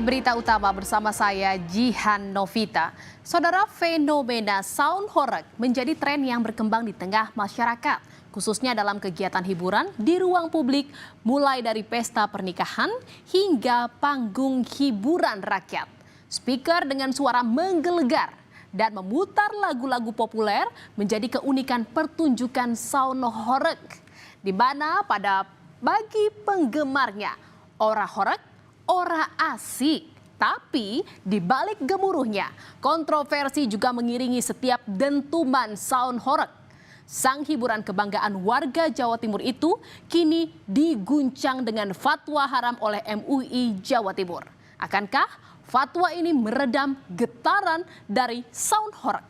berita utama bersama saya Jihan Novita. Saudara, fenomena sound horeg menjadi tren yang berkembang di tengah masyarakat, khususnya dalam kegiatan hiburan di ruang publik, mulai dari pesta pernikahan hingga panggung hiburan rakyat. Speaker dengan suara menggelegar dan memutar lagu-lagu populer menjadi keunikan pertunjukan sound horeg, di mana bagi penggemarnya ora horeg, ora asik. Tapi di balik gemuruhnya, kontroversi juga mengiringi setiap dentuman sound horeg. Sang hiburan kebanggaan warga Jawa Timur itu kini diguncang dengan fatwa haram oleh MUI Jawa Timur. Akankah fatwa ini meredam getaran dari sound horeg?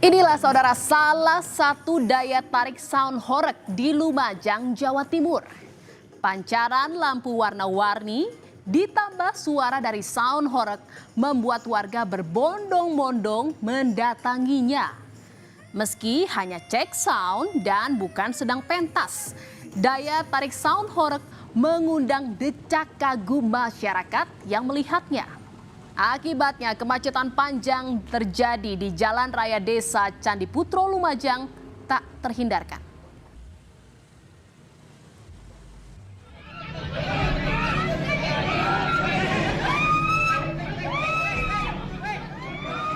Inilah saudara salah satu daya tarik sound horeg di Lumajang, Jawa Timur. Pancaran lampu warna-warni ditambah suara dari sound horeg membuat warga berbondong-bondong mendatanginya. Meski hanya cek sound dan bukan sedang pentas, daya tarik sound horeg mengundang decak kagum masyarakat yang melihatnya. Akibatnya kemacetan panjang terjadi di Jalan Raya Desa Candiputro, Lumajang tak terhindarkan.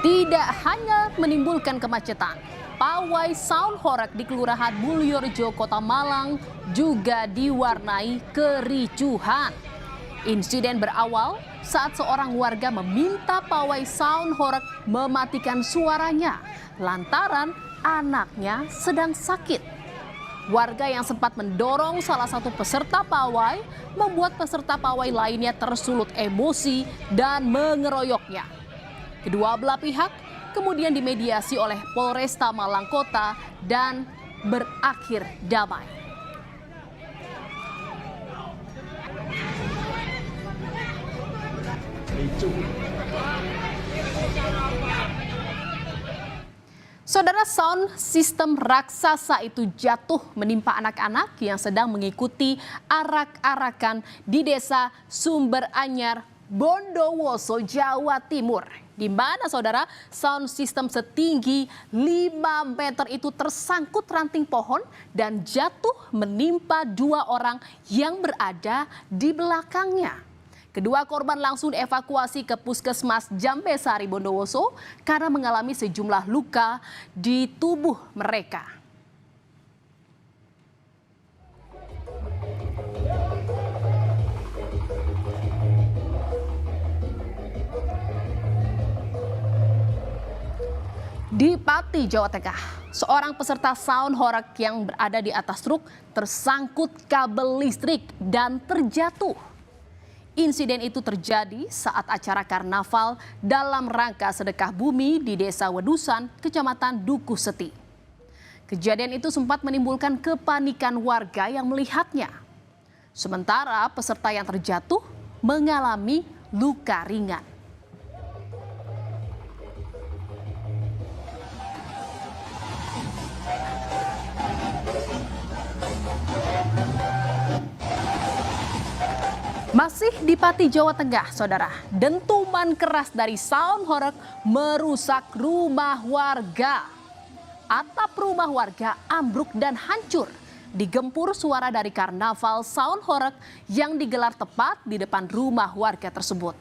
Tidak hanya menimbulkan kemacetan, pawai sound horeg di Kelurahan Mulyorejo, Kota Malang juga diwarnai kericuhan. Insiden berawal saat seorang warga meminta pawai sound horeg mematikan suaranya lantaran anaknya sedang sakit. Warga yang sempat mendorong salah satu peserta pawai membuat peserta pawai lainnya tersulut emosi dan mengeroyoknya. Kedua belah pihak kemudian dimediasi oleh Polresta Malang Kota dan berakhir damai. Saudara, sound sistem raksasa itu jatuh menimpa anak-anak yang sedang mengikuti arak-arakan di Desa Sumberanyar, Bondowoso, Jawa Timur. Di mana saudara, sound system setinggi 5 meter itu tersangkut ranting pohon dan jatuh menimpa 2 orang yang berada di belakangnya. Kedua korban langsung dievakuasi ke Puskesmas Jambesari Bondowoso karena mengalami sejumlah luka di tubuh mereka. Di Pati, Jawa Tengah, seorang peserta sound horeg yang berada di atas truk tersangkut kabel listrik dan terjatuh. Insiden itu terjadi saat acara karnaval dalam rangka sedekah bumi di Desa Wedusan, Kecamatan Dukuh Seti. Kejadian itu sempat menimbulkan kepanikan warga yang melihatnya. Sementara peserta yang terjatuh mengalami luka ringan. Masih di Pati, Jawa Tengah, saudara, dentuman keras dari sound horeg merusak rumah warga. Atap rumah warga ambruk dan hancur digempur suara dari karnaval sound horeg yang digelar tepat di depan rumah warga tersebut.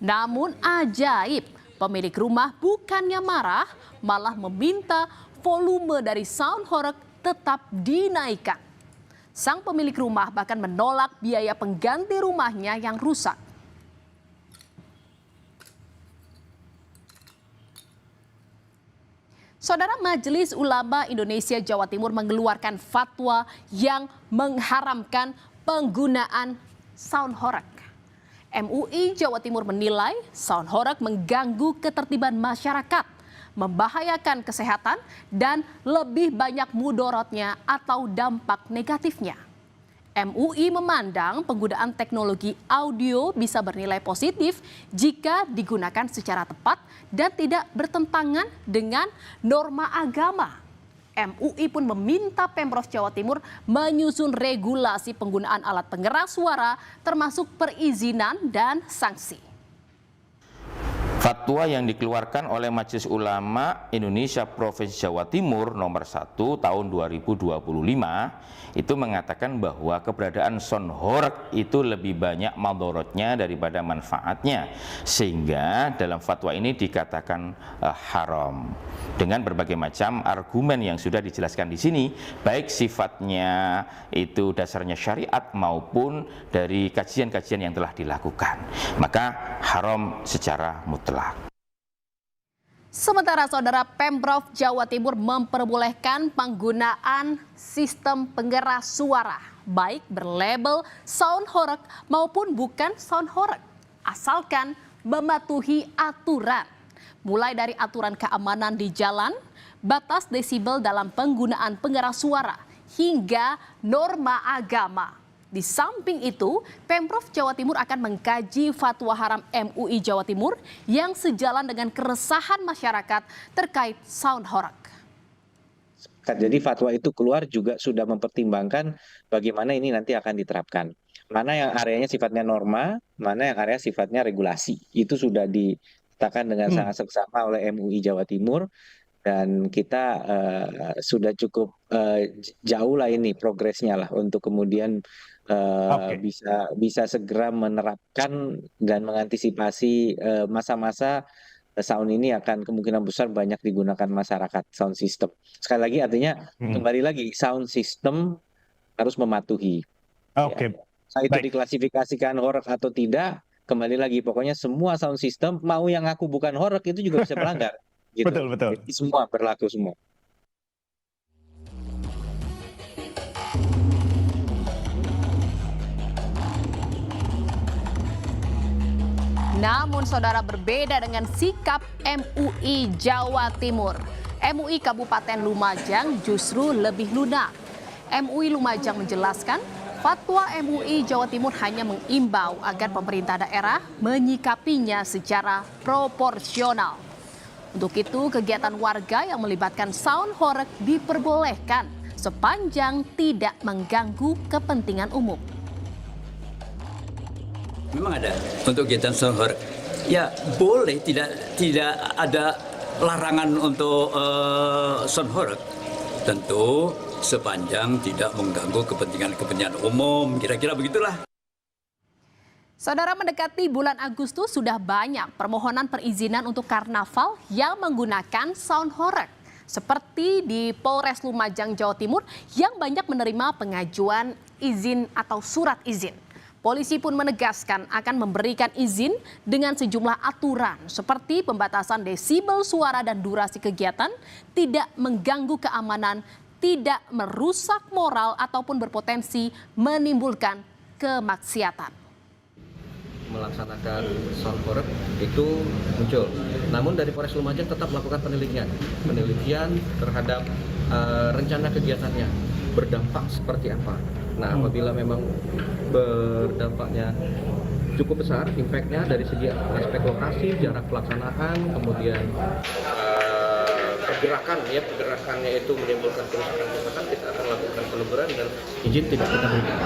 Namun ajaib, pemilik rumah bukannya marah, malah meminta volume dari sound horeg tetap dinaikkan. Sang pemilik rumah bahkan menolak biaya pengganti rumahnya yang rusak. Saudara, Majelis Ulama Indonesia Jawa Timur mengeluarkan fatwa yang mengharamkan penggunaan sound horeg. MUI Jawa Timur menilai sound horeg mengganggu ketertiban masyarakat, membahayakan kesehatan, dan lebih banyak mudorotnya atau dampak negatifnya. MUI memandang penggunaan teknologi audio bisa bernilai positif jika digunakan secara tepat dan tidak bertentangan dengan norma agama. MUI pun meminta Pemprov Jawa Timur menyusun regulasi penggunaan alat pengeras suara termasuk perizinan dan sanksi. Fatwa yang dikeluarkan oleh Majelis Ulama Indonesia Provinsi Jawa Timur nomor 1 tahun 2025 itu mengatakan bahwa keberadaan sound horeg itu lebih banyak madorotnya daripada manfaatnya, sehingga dalam fatwa ini dikatakan haram dengan berbagai macam argumen yang sudah dijelaskan di sini, baik sifatnya itu dasarnya syariat maupun dari kajian-kajian yang telah dilakukan, maka haram secara mutlak. Sementara Saudara, Pemprov Jawa Timur memperbolehkan penggunaan sistem pengeras suara, baik berlabel sound horeg maupun bukan sound horeg, asalkan mematuhi aturan. Mulai dari aturan keamanan di jalan, batas desibel dalam penggunaan pengeras suara, hingga norma agama. Di samping itu, Pemprov Jawa Timur akan mengkaji fatwa haram MUI Jawa Timur yang sejalan dengan keresahan masyarakat terkait sound horeg. Jadi fatwa itu keluar juga sudah mempertimbangkan bagaimana ini nanti akan diterapkan. Mana yang areanya sifatnya norma, mana yang area sifatnya regulasi. Itu sudah ditetapkan dengan sangat seksama oleh MUI Jawa Timur. Dan kita sudah cukup jauh lah ini progresnya lah untuk kemudian bisa segera menerapkan dan mengantisipasi masa-masa sound ini akan kemungkinan besar banyak digunakan masyarakat sound system. Sekali lagi artinya kembali lagi sound system harus mematuhi. Oke. Ya. Itu diklasifikasikan horeg atau tidak, kembali lagi pokoknya semua sound system mau yang aku bukan horeg itu juga bisa melanggar. Gitu. Betul. Jadi semua berlaku semua. Namun Saudara, berbeda dengan sikap MUI Jawa Timur. MUI Kabupaten Lumajang justru lebih lunak. MUI Lumajang menjelaskan fatwa MUI Jawa Timur hanya mengimbau agar pemerintah daerah menyikapinya secara proporsional. Untuk itu, kegiatan warga yang melibatkan sound horeg diperbolehkan sepanjang tidak mengganggu kepentingan umum. Memang ada untuk kegiatan sound horeg. Ya boleh, tidak ada larangan untuk sound horeg. Tentu sepanjang tidak mengganggu kepentingan umum, kira-kira begitulah. Saudara, mendekati bulan Agustus sudah banyak permohonan perizinan untuk karnaval yang menggunakan sound horeg. Seperti di Polres Lumajang, Jawa Timur yang banyak menerima pengajuan izin atau surat izin. Polisi pun menegaskan akan memberikan izin dengan sejumlah aturan seperti pembatasan desibel suara dan durasi kegiatan, tidak mengganggu keamanan, tidak merusak moral ataupun berpotensi menimbulkan kemaksiatan. Melaksanakan sound horeg itu muncul. Namun dari Polres Lumajang tetap melakukan penelitian terhadap rencana kegiatannya, berdampak seperti apa. Nah, apabila memang berdampaknya cukup besar, impact-nya dari segi aspek lokasi, jarak pelaksanaan, kemudian pergerakannya itu menimbulkan kerusakan, kita akan lakukan peneguran dan izin tidak kita berikan.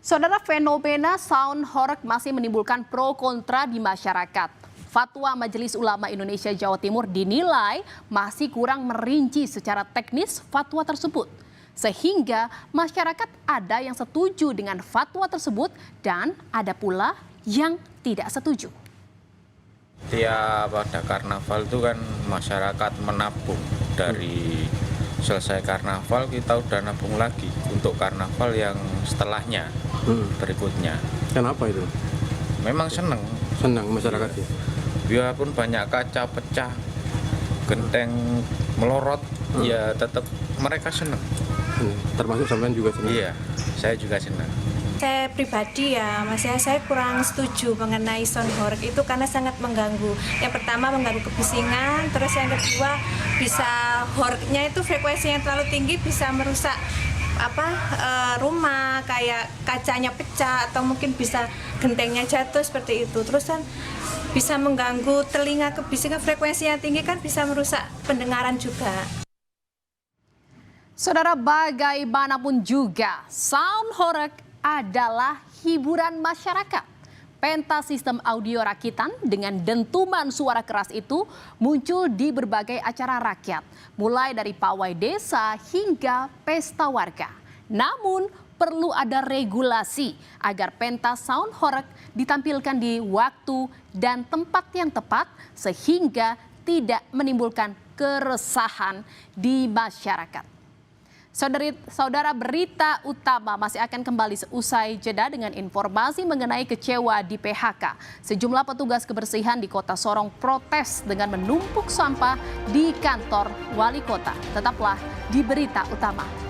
Saudara, fenomena sound horeg masih menimbulkan pro kontra di masyarakat. Fatwa Majelis Ulama Indonesia Jawa Timur dinilai masih kurang merinci secara teknis fatwa tersebut. Sehingga masyarakat ada yang setuju dengan fatwa tersebut dan ada pula yang tidak setuju. Tiap pada karnaval itu kan masyarakat menabung, dari selesai karnaval kita udah nabung lagi untuk karnaval yang setelahnya, berikutnya. Kenapa itu? Memang senang masyarakat ya. Biarpun banyak kaca pecah, genteng melorot, ya tetap mereka senang. Termasuk sampean juga senang? Iya, saya juga senang. Saya pribadi ya, saya kurang setuju mengenai sound horeg itu karena sangat mengganggu. Yang pertama mengganggu kebisingan, terus yang kedua bisa horegnya itu frekuensi yang terlalu tinggi bisa merusak rumah, kayak kacanya pecah atau mungkin bisa gentengnya jatuh seperti itu. Terus kan bisa mengganggu telinga, kebisingan frekuensinya tinggi kan bisa merusak pendengaran juga. Saudara, bagaimanapun juga, sound horeg adalah hiburan masyarakat. Pentas sistem audio rakitan dengan dentuman suara keras itu muncul di berbagai acara rakyat, mulai dari pawai desa hingga pesta warga. Namun, perlu ada regulasi agar pentas sound horeg ditampilkan di waktu dan tempat yang tepat sehingga tidak menimbulkan keresahan di masyarakat. Saudara, berita utama masih akan kembali seusai jeda dengan informasi mengenai kecewa di PHK. Sejumlah petugas kebersihan di Kota Sorong protes dengan menumpuk sampah di kantor wali kota. Tetaplah di berita utama.